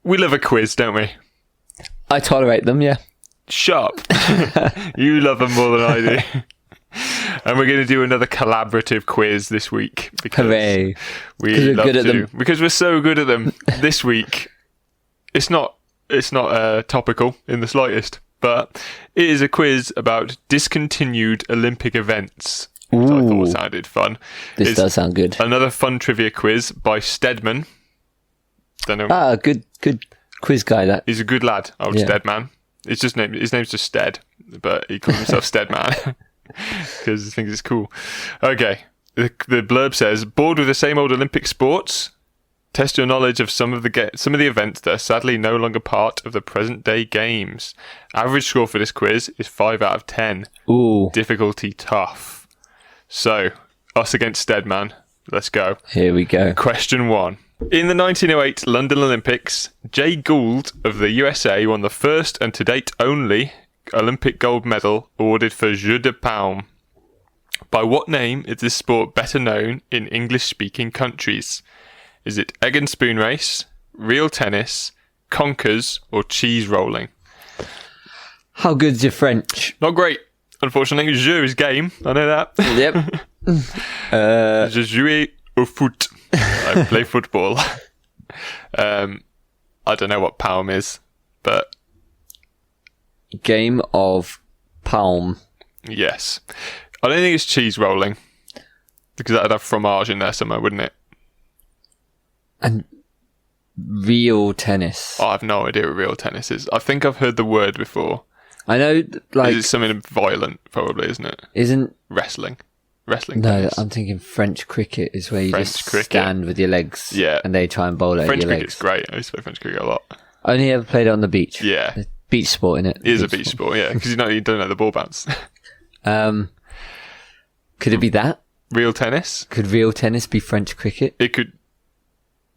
We love a quiz, don't we? I tolerate them, yeah. Shut up. You love them more than I do. And we're going to do another collaborative quiz this week. Hooray. We love to. Because we're so good at them. This week, it's not topical in the slightest, but it is a quiz about discontinued Olympic events. Which I thought sounded fun. This does sound good. Another fun trivia quiz by Stedman. Don't know. Good quiz guy. That he's a good lad, old Stedman. His name's just Stead, but he calls himself Stedman because he thinks it's cool. Okay, the blurb says, bored with the same old Olympic sports? Test your knowledge of some of the events that are sadly no longer part of the present day games. Average score for this quiz is 5 out of 10. Ooh. Difficulty tough. So, us against Stedman. Let's go. Here we go. Question 1. In the 1908 London Olympics, Jay Gould of the USA won the first and to date only Olympic gold medal awarded for jeu de paume. By what name is this sport better known in English-speaking countries? Is it egg and spoon race, real tennis, conkers, or cheese rolling? How good's your French? Not great. Unfortunately, jeu is game. I know that. Yep. Je joue au foot. I play football. I don't know what palm is, but... Game of palm. Yes. I don't think it's cheese rolling. Because that'd have fromage in there somewhere, wouldn't it? And real tennis. I have no idea what real tennis is. I think I've heard the word before. I know, like... Is it something violent, probably, isn't it? Isn't... Wrestling No, tennis. I'm thinking French cricket is where you French just cricket. stand with your legs and they try and bowl French at your cricket's legs. great. I used to play French cricket a lot. Only ever played it on the beach. Yeah. It's beach sport, innit? It is a beach sport, yeah, because you don't know the ball bounce. Could it be that? Real tennis? Could real tennis be French cricket? It could...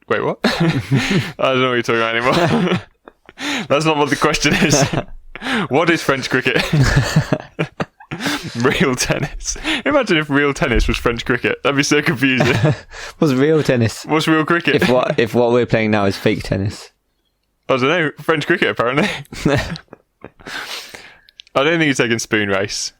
Wait, what? I don't know what you're talking about anymore. That's not what the question is. What is French cricket? Real tennis. Imagine if real tennis was French cricket. That'd be so confusing. What's real tennis? What's real cricket? If what we're playing now is fake tennis. I don't know. French cricket, apparently. I don't think it's egg and spoon race.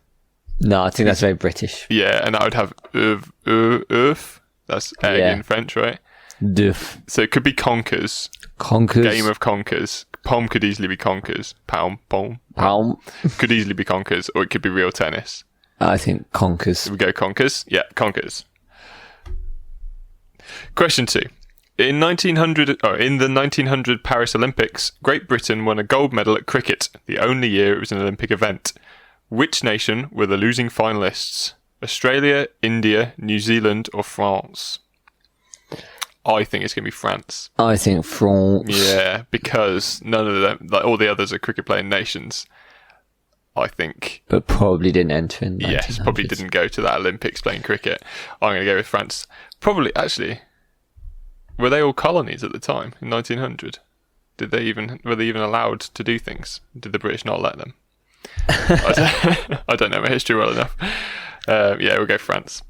No, I think that's very British. Yeah, and that would have oeuf. That's egg in French, right? Doof. So it could be conkers. Conkers. Game of conkers. Palm could easily be conkers. Palm. Could easily be conkers, or it could be real tennis. I think conkers. We go conkers? Yeah, conkers. Question 2. In the 1900 Paris Olympics, Great Britain won a gold medal at cricket, the only year it was an Olympic event. Which nation were the losing finalists? Australia, India, New Zealand, or France? I think it's going to be France. I think France. Yeah, because none of them, like all the others, are cricket-playing nations. I think. But probably didn't enter in. Yes, probably didn't go to that Olympics playing cricket. I'm going to go with France. Probably, actually, were they all colonies at the time in 1900? Were they even allowed to do things? Did the British not let them? I don't know my history well enough. Yeah, we'll go France.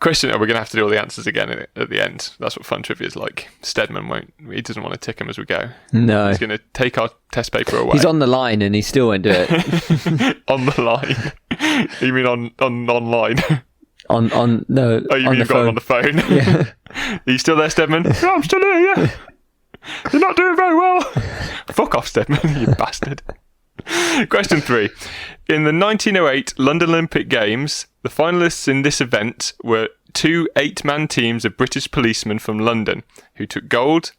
Question, we're going to have to do all the answers again at the end. That's what fun trivia is like. Stedman he doesn't want to tick them as we go. No. He's going to take our test paper away. He's on the line and he still won't do it. On the line? You mean online? No. Oh, you mean you've got him on the phone? Yeah. Are you still there, Stedman? Yeah, I'm still here, yeah. You're not doing very well. Fuck off, Stedman, you bastard. Question 3. In the 1908 London Olympic Games, the finalists in this event were 2 8-man teams of British policemen from London who took gold,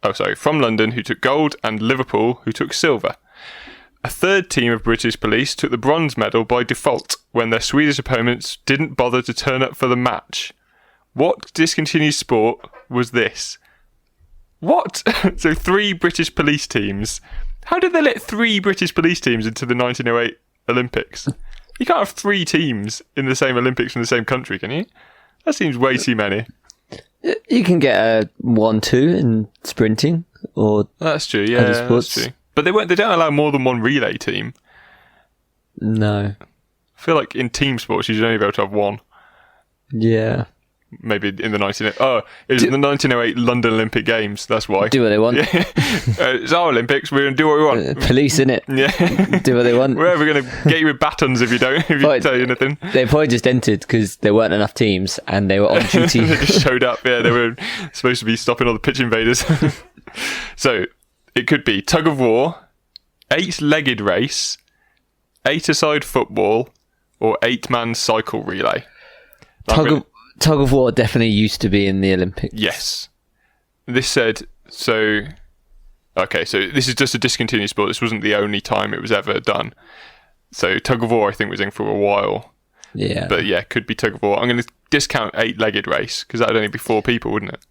and Liverpool who took silver. A third team of British police took the bronze medal by default when their Swedish opponents didn't bother to turn up for the match. What discontinued sport was this? What? So 3 British police teams. How did they let 3 British police teams into the 1908 Olympics? You can't have 3 teams in the same Olympics from the same country, can you? That seems way too many. You can get a 1-2 in sprinting or that's true. Yeah, other sports. That's true. But they don't allow more than 1 relay team. No. I feel like in team sports you should only be able to have 1. Yeah. maybe in the 1908 London Olympic Games. That's why. Do what they want. It's our Olympics. We're gonna do what we want. Police, innit? Yeah. Do what they want. We're ever gonna get you with batons if you tell you anything. They probably just entered because there weren't enough teams and they were on duty. They just showed up. Yeah, they were supposed to be stopping all the pitch invaders. So it could be tug of war, 8-legged race, 8-a-side football, or 8-man cycle relay. Tug of war definitely used to be in the Olympics. Yes. This said, so this is just a discontinued sport. This wasn't the only time it was ever done. So tug of war, I think, was in for a while. Yeah. But yeah, could be tug of war. I'm going to discount 8-legged race because that would only be 4 people, wouldn't it?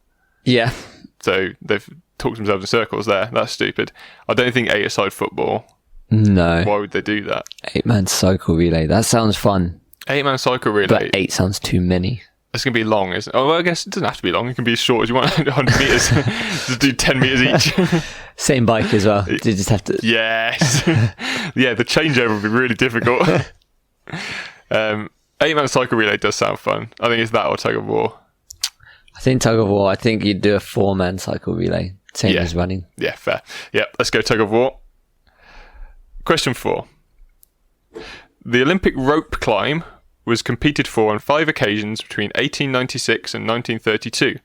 Yeah. So they've talked themselves in circles there. That's stupid. I don't think 8-a-side football. No. Why would they do that? 8-man cycle relay. That sounds fun. 8-man cycle relay. But 8 sounds too many. It's going to be long, isn't it? Oh, well, I guess it doesn't have to be long. It can be as short as you want. 100 metres. Just do 10 metres each. Same bike as well. You just have to... Yes. Yeah, the changeover would be really difficult. 8-man cycle relay does sound fun. I think it's that or tug of war. I think tug of war. I think you'd do a 4-man cycle relay. Same as running. Yeah, fair. Yeah, let's go tug of war. Question 4. The Olympic rope climb was competed for on 5 occasions between 1896 and 1932,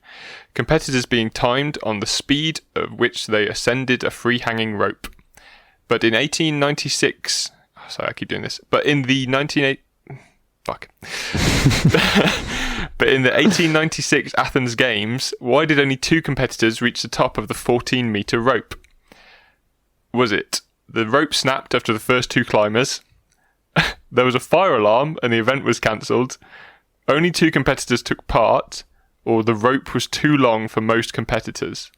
competitors being timed on the speed at which they ascended a free-hanging rope. But in 1896... sorry, I keep doing this. But in the 1896 Athens Games, why did only 2 competitors reach the top of the 14-metre rope? Was it the rope snapped after the first 2 climbers? There was a fire alarm and the event was cancelled. Only 2 competitors took part, or the rope was too long for most competitors.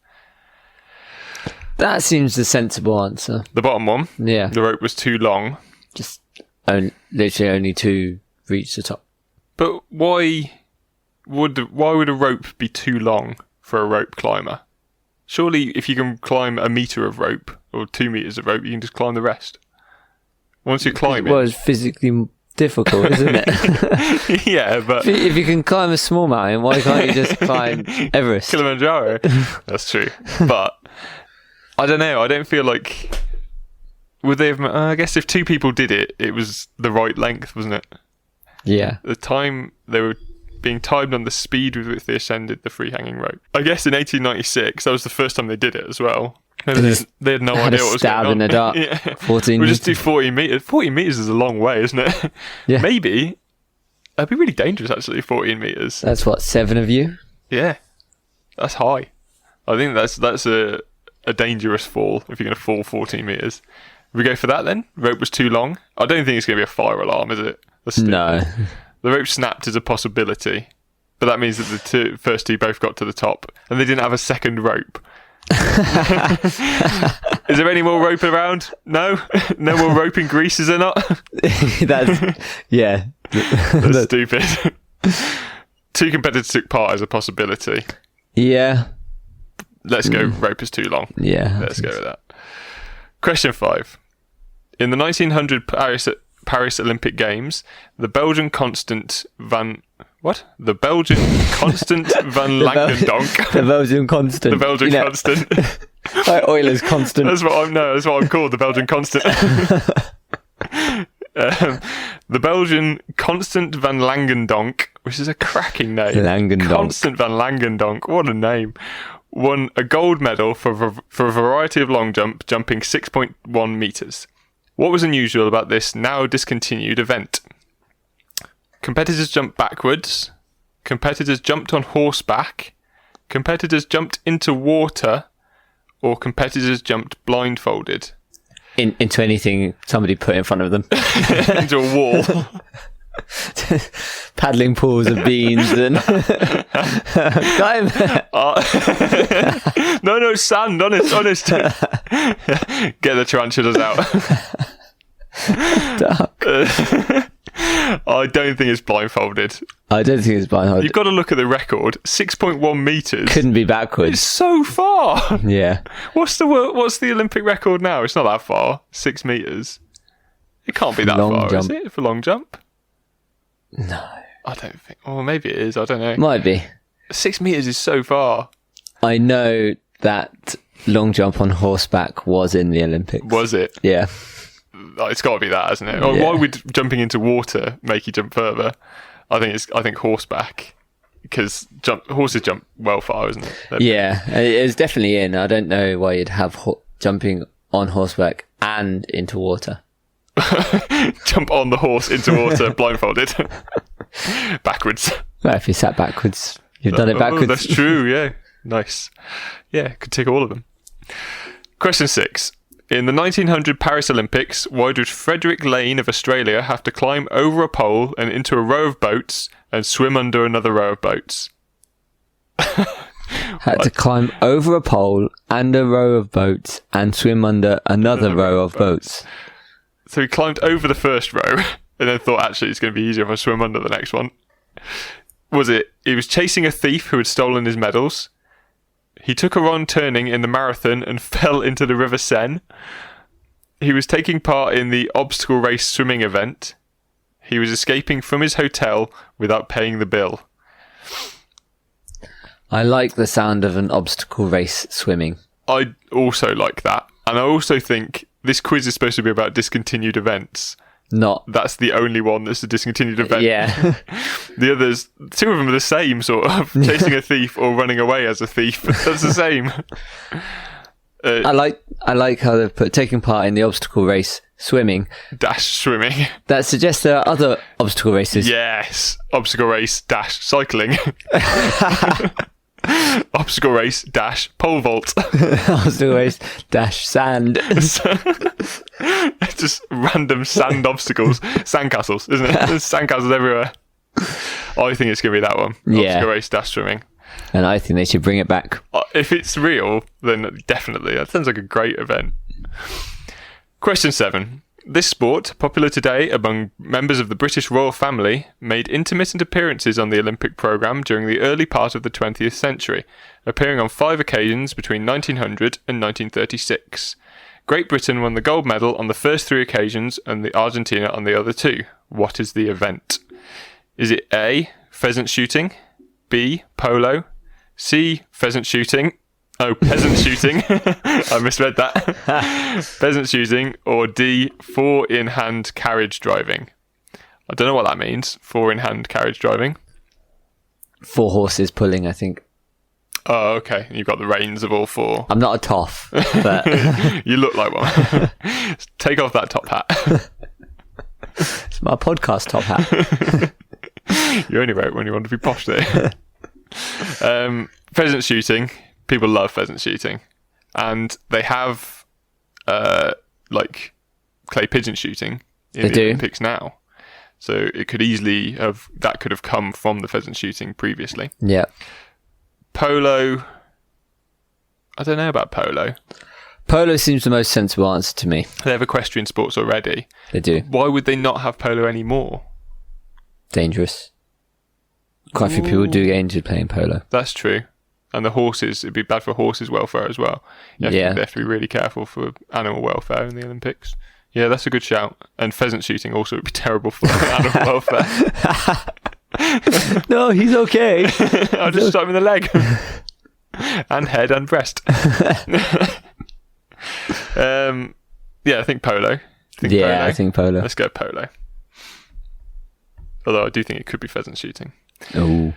That seems the sensible answer. The bottom one? Yeah. The rope was too long. Just literally only 2 reached the top. But why would a rope be too long for a rope climber? Surely if you can climb 1 metre of rope, or 2 metres of rope, you can just climb the rest. Once you're climbing... Well, it's physically difficult, isn't it? Yeah, but... If you can climb a small mountain, why can't you just climb Everest? Kilimanjaro. That's true. But, I don't know, I don't feel like... Would they have... I guess if 2 people did it, it was the right length, wasn't it? Yeah. The time they were being timed on the speed with which they ascended the free-hanging rope. I guess in 1896, that was the first time they did it as well. They had no idea what was going on. Stab in the dark. Yeah. 14 We'll just do 40 metres. 40 metres is a long way, isn't it? Yeah. Maybe. That'd be really dangerous, actually, 14 metres. That's what, 7 of you? Yeah. That's high. I think that's a dangerous fall if you're going to fall 14 metres. We go for that then? Rope was too long? I don't think it's going to be a fire alarm, is it? No. The rope snapped is a possibility. But that means that the first 2 both got to the top. And they didn't have a second rope. Is there any more rope around? No? No more rope in Greece, is there not? Yeah. That's stupid. 2 competitors took part as a possibility. Yeah. Let's go, rope is too long. Yeah. Let's go with that. Question 5. In the 1900 Paris Olympic Games, the Belgian Constant van Langendonk. The Belgian Constant. The Belgian Constant. Like Euler's Constant. That's what I'm called, the Belgian Constant. The Belgian Constant van Langendonk, which is a cracking name. Langendonk. Constant van Langendonk, what a name. Won a gold medal for a variety of long jump, jumping 6.1 metres. What was unusual about this now discontinued event? Competitors jumped backwards. Competitors jumped on horseback. Competitors jumped into water. Or competitors jumped blindfolded. Into anything somebody put in front of them. Into a wall. Paddling pools of beans and... No, sand, honest. Get the tarantulas out. I don't think it's blindfolded. I don't think it's blindfolded. You've got to look at the record. 6.1 metres. Couldn't be backwards. It's so far. Yeah. What's the Olympic record now? It's not that far. 6 metres. It can't be that Long far, jump. is it? For long jump? No. I don't think. Or maybe it is. I don't know. Might be. 6 meters is so far. I know that long jump on horseback was in the Olympics. Was it? Yeah. It's got to be that, hasn't it? Or why would jumping into water make you jump further? I think horseback, because horses jump well far, isn't it? Yeah, it was definitely in. I don't know why you'd have jumping on horseback and into water. Jump on the horse into water blindfolded. Backwards. Well, if you sat backwards, you've done it backwards. That's true, yeah. Nice. Yeah, could tick all of them. Question 6. In the 1900 Paris Olympics, why did Frederick Lane of Australia have to climb over a pole and into a row of boats and swim under another row of boats? Had to climb over a pole and a row of boats and swim under another row of boats. So he climbed over the first row and then thought, actually, it's going to be easier if I swim under the next one. Was it, he was chasing a thief who had stolen his medals? He took a wrong turning in the marathon and fell into the River Seine. He was taking part in the obstacle race swimming event. He was escaping from his hotel without paying the bill. I like the sound of an obstacle race swimming. I also like that. And I also think this quiz is supposed to be about discontinued events. Not. That's the only one that's a discontinued event. Yeah. The others, 2 of them are the same, sort of. Chasing a thief or running away as a thief. That's the same. I like how they've put taking part in the obstacle race swimming. Dash swimming. That suggests there are other obstacle races. Yes. Obstacle race dash cycling. Obstacle race dash pole vault. Obstacle race dash sand. Just random sand obstacles. Sandcastles, isn't it? There's sandcastles everywhere. I think it's going to be that one. Yeah. Obstacle race dash swimming. And I think they should bring it back. If it's real, then definitely. That sounds like a great event. Question 7. This sport, popular today among members of the British royal family, made intermittent appearances on the Olympic programme during the early part of the 20th century, appearing on 5 occasions between 1900 and 1936. Great Britain won the gold medal on the first 3 occasions and the Argentina on the other 2. What is the event? Is it A, pheasant shooting, B, polo, C, pheasant shooting, peasant shooting. I misread that. Peasant shooting, or D, 4-in-hand carriage driving. I don't know what that means, 4-in-hand carriage driving. 4 horses pulling, I think. Oh, okay. You've got the reins of all 4. I'm not a toff, but... You look like one. Take off that top hat. It's my podcast top hat. You only wear it when you want to be posh there. Pheasant shooting. People love pheasant shooting. And they have, like, clay pigeon shooting in the Olympics now. So it could easily have... That could have come from the pheasant shooting previously. Yeah. Polo... I don't know about polo. Polo seems the most sensible answer to me. They have equestrian sports already. They do. Why would they not have polo anymore? Dangerous. Quite a few people do get injured playing polo. That's true. And the horses, it'd be bad for horses' welfare as well. They have to be really careful for animal welfare in the Olympics. Yeah, that's a good shout. And pheasant shooting also would be terrible for animal welfare. No, he's okay. I'll just shot him in the leg. And head and breast. Yeah, I think polo. I think polo. Let's go polo. Although I do think it could be pheasant shooting. Oh.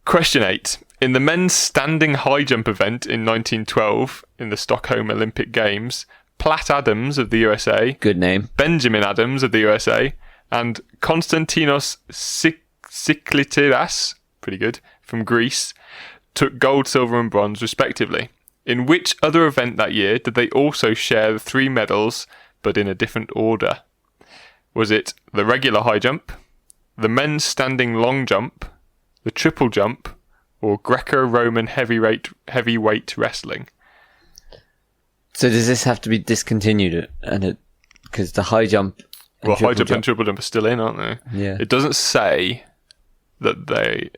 Question 8. In the men's standing high jump event in 1912 in the Stockholm Olympic Games, Platt Adams of the USA, Good name. Benjamin Adams of the USA, and Konstantinos Siklitiras, pretty good, from Greece, took gold, silver and bronze respectively. In which other event that year did they also share the 3 medals, but in a different order? Was it the regular high jump, the men's standing long jump, the triple jump, or Greco-Roman heavyweight wrestling? So does this have to be discontinued? Because the high jump... High jump and triple jump are still in, aren't they? Yeah. It doesn't say that the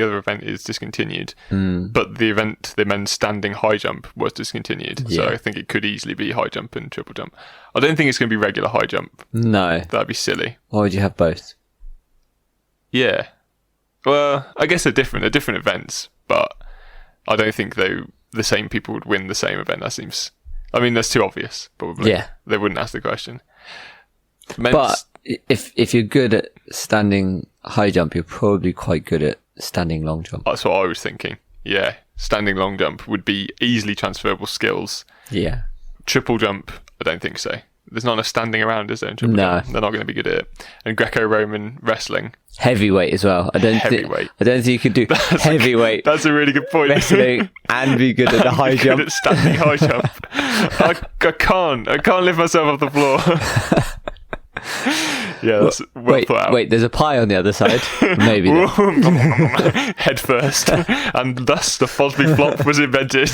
other event is discontinued, but the men's standing high jump was discontinued. Yeah. So I think it could easily be high jump and triple jump. I don't think it's going to be regular high jump. No. That'd be silly. Why would you have both? Yeah. Well, I guess they're different. They're different events, but I don't think the same people would win the same event. That seems... I mean, that's too obvious, probably. Yeah. They wouldn't ask the question. But if you're good at standing high jump, you're probably quite good at standing long jump. That's what I was thinking. Yeah. Standing long jump would be easily transferable skills. Yeah. Triple jump, I don't think so. There's not enough standing around, is there? In triple jump? They're not going to be good at it. And Greco-Roman wrestling. Heavyweight as well. I don't think you could do heavyweight. That's a really good point. Wrestling and be good at the high jump. Good at standing high jump. I can't lift myself off the floor. Yeah, that's well thought out. Wait, there's a pie on the other side. Maybe. Head first. And thus the Fosbury flop was invented.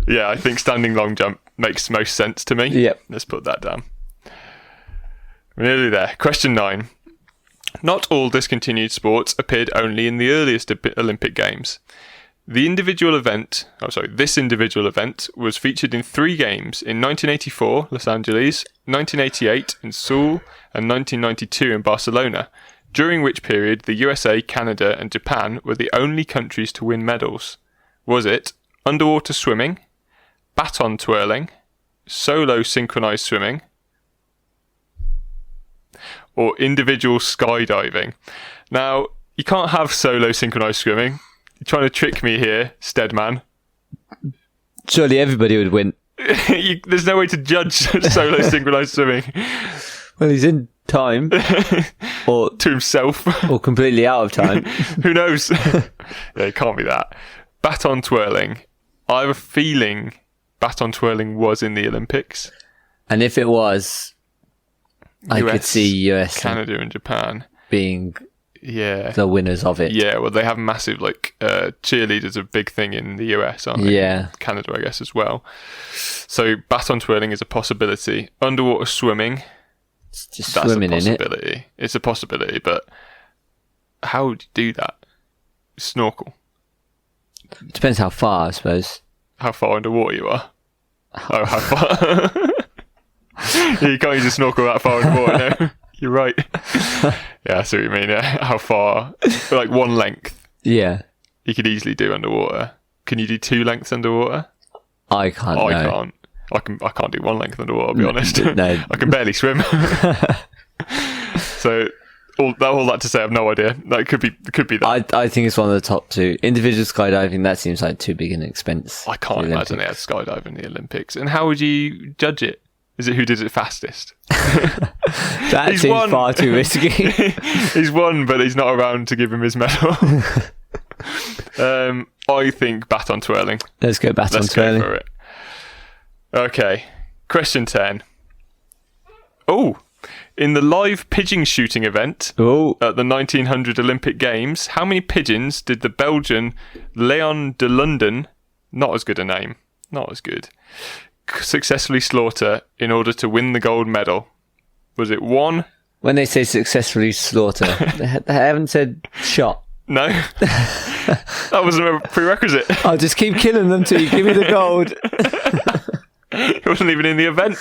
Yeah, I think standing long jump makes most sense to me. Yep. Let's put that down. We're nearly there. Question 9. Not all discontinued sports appeared only in the earliest Olympic Games. This individual event was featured in 3 games in 1984, Los Angeles, 1988 in Seoul, and 1992 in Barcelona, during which period the USA, Canada, and Japan were the only countries to win medals. Was it underwater swimming, baton twirling, solo synchronized swimming, or individual skydiving? Now, you can't have solo synchronized swimming. You're trying to trick me here, Steadman. Surely everybody would win. There's no way to judge solo synchronized swimming. Well, he's in time. Or to himself. Or completely out of time. Who knows? Yeah, it can't be that. Baton twirling. I have a feeling baton twirling was in the Olympics. And if it was, I could see US, Canada, and Japan being the winners of it. Yeah, well, they have massive cheerleaders, a big thing in the US, aren't they? Yeah, Canada, I guess, as well. So baton twirling is a possibility. Underwater swimming, just swimming in it. It's a possibility, but how would you do that? Snorkel. Depends how far, I suppose. How far underwater you are. Oh, how far? Yeah, you can't use a snorkel that far underwater, no. You're right. Yeah, I see what you mean. Yeah. How far? Like one length. Yeah. You could easily do underwater. Can you do 2 lengths underwater? I can't. I can't do 1 length underwater, I'll be honest. No. I can barely swim. So all that to say, I have no idea. That could be that. I think it's one of the top 2. Individual skydiving, that seems like too big an expense. I can't imagine they had skydiving in the Olympics. And how would you judge it? Is it who did it fastest? That seems far too risky. He's won, but he's not around to give him his medal. I think baton twirling. Let's go baton twirling. Go for it. Okay. Question 10. Oh, in the live pigeon shooting event at the 1900 Olympic Games, how many pigeons did the Belgian Leon de London, not as good a name, successfully slaughter in order to win the gold medal? Was it 1? When they say successfully slaughter, they haven't said shot. No. That wasn't a prerequisite. I'll just keep killing them till you give me the gold. It wasn't even in the event.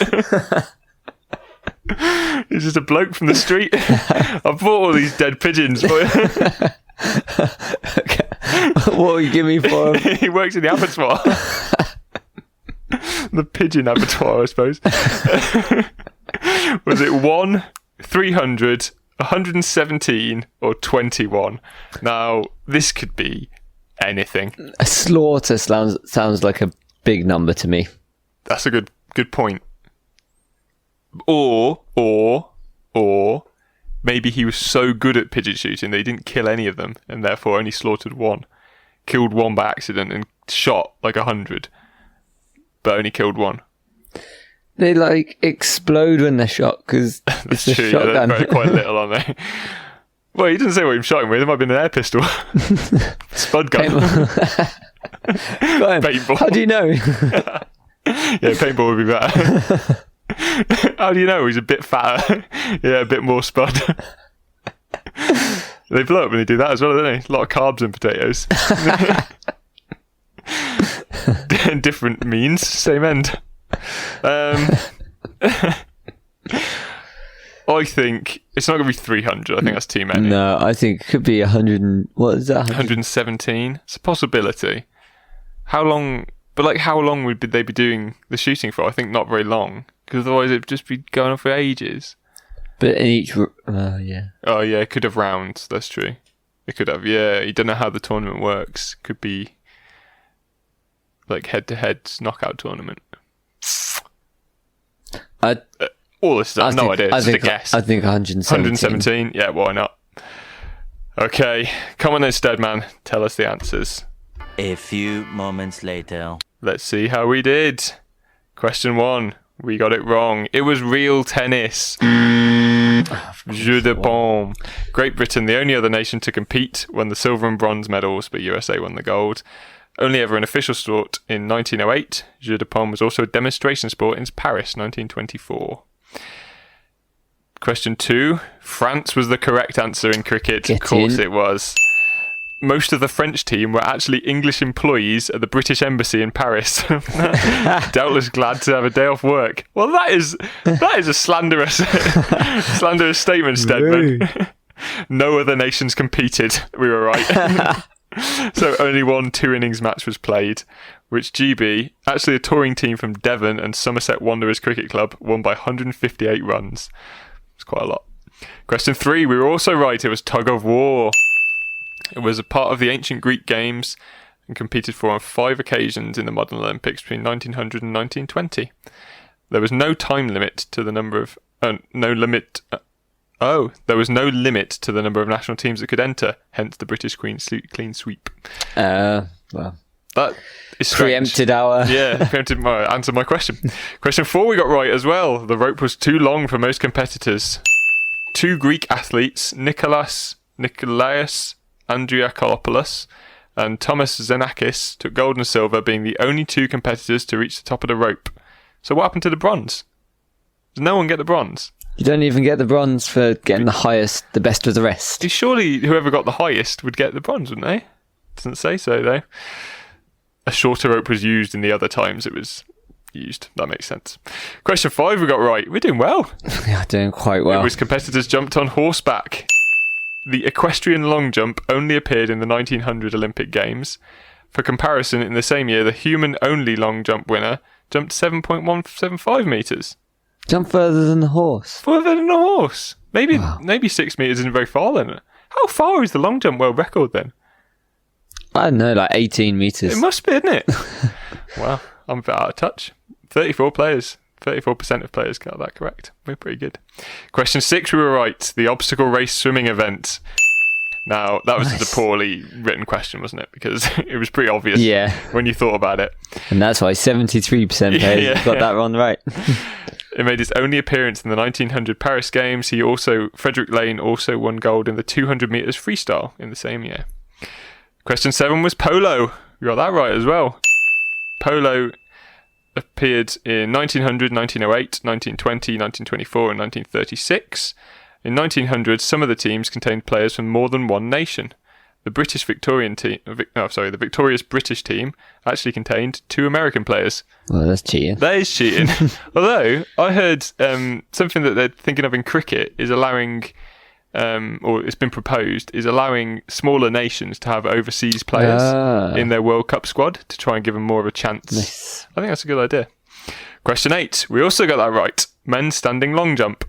He's just a bloke from the street. I bought all these dead pigeons for you. Okay. What will you give me for him? He works in the abattoir. The pigeon abattoir, I suppose. Was it 1, 300, 117, or 21? Now, this could be anything. A slaughter sounds like a big number to me. That's a good point. Or maybe he was so good at pigeon shooting that he didn't kill any of them and therefore only slaughtered 1. Killed 1 by accident and shot 100, but only killed 1. They explode when they're shot because it's a true. shotgun. Yeah, they're quite little, aren't they? Well, he didn't say what he was shooting with. It might have been an air pistol. Spud gun. Paintball. How do you know? Yeah, paintball would be better. How do you know? He's a bit fatter. Yeah, a bit more spud. They blow up when they do that as well, don't they? A lot of carbs and potatoes. Different means, same end. I think it's not going to be 300. I think that's too many. No, I think it could be 100. What is that? 117. It's a possibility. How long? But like, how long would they be doing the shooting for? I think not very long, because otherwise it'd just be going on for ages. But in each, yeah. Oh yeah, it could have rounds. That's true. It could have. Yeah, you don't know how the tournament works. Could be like head-to-head knockout tournament. All this stuff. No idea. Just a guess. I think 117. 117. Yeah, why not? Okay, come on then, Steadman. Tell us the answers. A few moments later. Let's see how we did. Question 1. We got it wrong. It was real tennis. Jeu de paume. Great Britain, the only other nation to compete, won the silver and bronze medals, but USA won the gold. Only ever an official sport in 1908. Jeu de paume was also a demonstration sport in Paris, 1924. Question 2. France was the correct answer in cricket. Of course it was. Most of the French team were actually English employees at the British Embassy in Paris. Doubtless glad to have a day off work. Well, that is a slanderous statement, Steadman. No other nations competed. We were right. So only one 2-innings match was played, which GB, actually a touring team from Devon and Somerset Wanderers Cricket Club, won by 158 runs. It's quite a lot. Question 3, we were also right. It was tug of war. It was a part of the ancient Greek games and competed for on 5 occasions in the modern Olympics between 1900 and 1920. There was no time limit to the number of... there was no limit to the number of national teams that could enter, hence the British clean sweep. Well... That is strange. Preempted answered my question. Question 4 we got right as well. The rope was too long for most competitors. 2 Greek athletes, Nikolaos Andriakopoulos and Thomas Xenakis, took gold and silver, being the only 2 competitors to reach the top of the rope. So what happened to the bronze? Does no one get the bronze? You don't even get the bronze for getting the highest, the best of the rest. Surely whoever got the highest would get the bronze, wouldn't they? Doesn't say so, though. A shorter rope was used in the other times it was used. That makes sense. Question 5 we got right. We're doing well. Yeah, doing quite well. It was competitors jumped on horseback. The equestrian long jump only appeared in the 1900 Olympic Games. For comparison, in the same year, the human-only long jump winner jumped 7.175 metres. Jump further than the horse. Further than the horse. Maybe 6 metres isn't very far then. How far is the long jump world record then? I don't know, like 18 metres. It must be, isn't it? Well, I'm a bit out of touch. 34 players. 34% of players got that correct. We're pretty good. Question 6, we were right. The obstacle race swimming event. Now, that was just a poorly written question, wasn't it? Because it was pretty obvious when you thought about it. And that's why 73% players got that one right. It made its only appearance in the 1900 Paris Games. Frederick Lane also won gold in the 200 metres freestyle in the same year. Question 7 was polo. We got that right as well. Polo appeared in 1900, 1908, 1920, 1924 and 1936. In 1900, some of the teams contained players from more than one nation. The the victorious British team actually contained 2 American players. Well, that's cheating. That is cheating. Although, I heard something that they're thinking of in cricket is allowing... or it's been proposed, is allowing smaller nations to have overseas players in their World Cup squad to try and give them more of a chance. Nice. I think that's a good idea. Question 8. We also got that right. Men's standing long jump.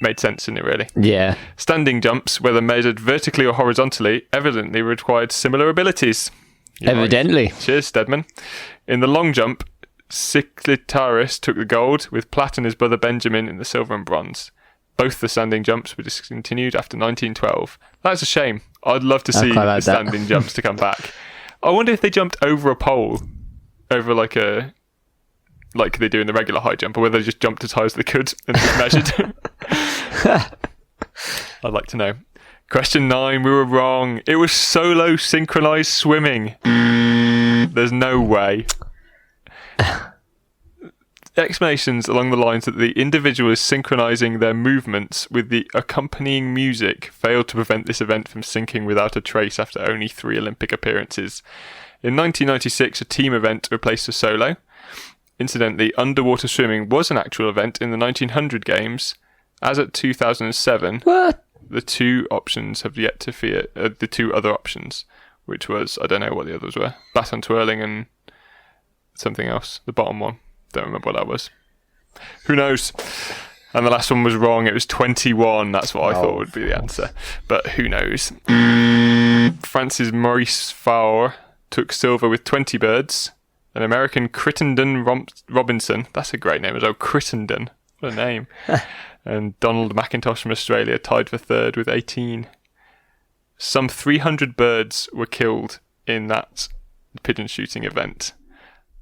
Made sense, didn't it, really? Yeah. Standing jumps, whether measured vertically or horizontally, evidently required similar abilities. Evidently. Right. Cheers, Steadman. In the long jump, Cyclitaris took the gold, with Platt and his brother Benjamin in the silver and bronze. Both the standing jumps were discontinued after 1912. That's a shame. I'd love to see the standing jumps to come back. I wonder if they jumped over a pole, over like they do in the regular high jump, or whether they just jumped as high as they could and just measured. I'd like to know. Question 9, we were wrong. It was solo synchronized swimming. There's no way. Explanations along the lines that the individual is synchronizing their movements with the accompanying music failed to prevent this event from sinking without a trace after only 3 Olympic appearances. In 1996, a team event replaced a solo. Incidentally, underwater swimming was an actual event in the 1900 Games, As at 2007, What? the two options have yet to fear the two other options, which was, I don't know what the others were, baton twirling and something else. The bottom one, don't remember what that was. Who knows? And the last one was wrong. It was 21. That's what I thought would be the answer, but who knows? France's Maurice Faure took silver with 20 birds. An American Crittenden Robinson, that's a great name as well, Crittenden, what a name. And Donald McIntosh from Australia tied for third with 18. Some 300 birds were killed in that pigeon shooting event.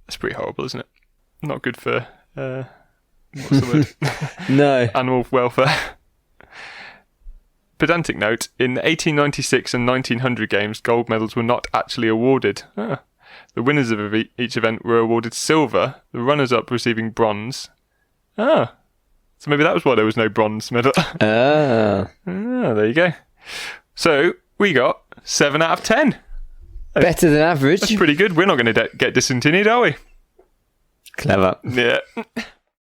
That's pretty horrible, isn't it? Not good for, what's the word? No. Animal welfare. Pedantic note, in the 1896 and 1900 games, gold medals were not actually awarded. The winners of each event were awarded silver, the runners-up receiving bronze. So maybe that was why there was no bronze medal. There you go. So, we got 7 out of 10. Better than average. That's pretty good. We're not going to get discontinued, are we? Clever. Yeah.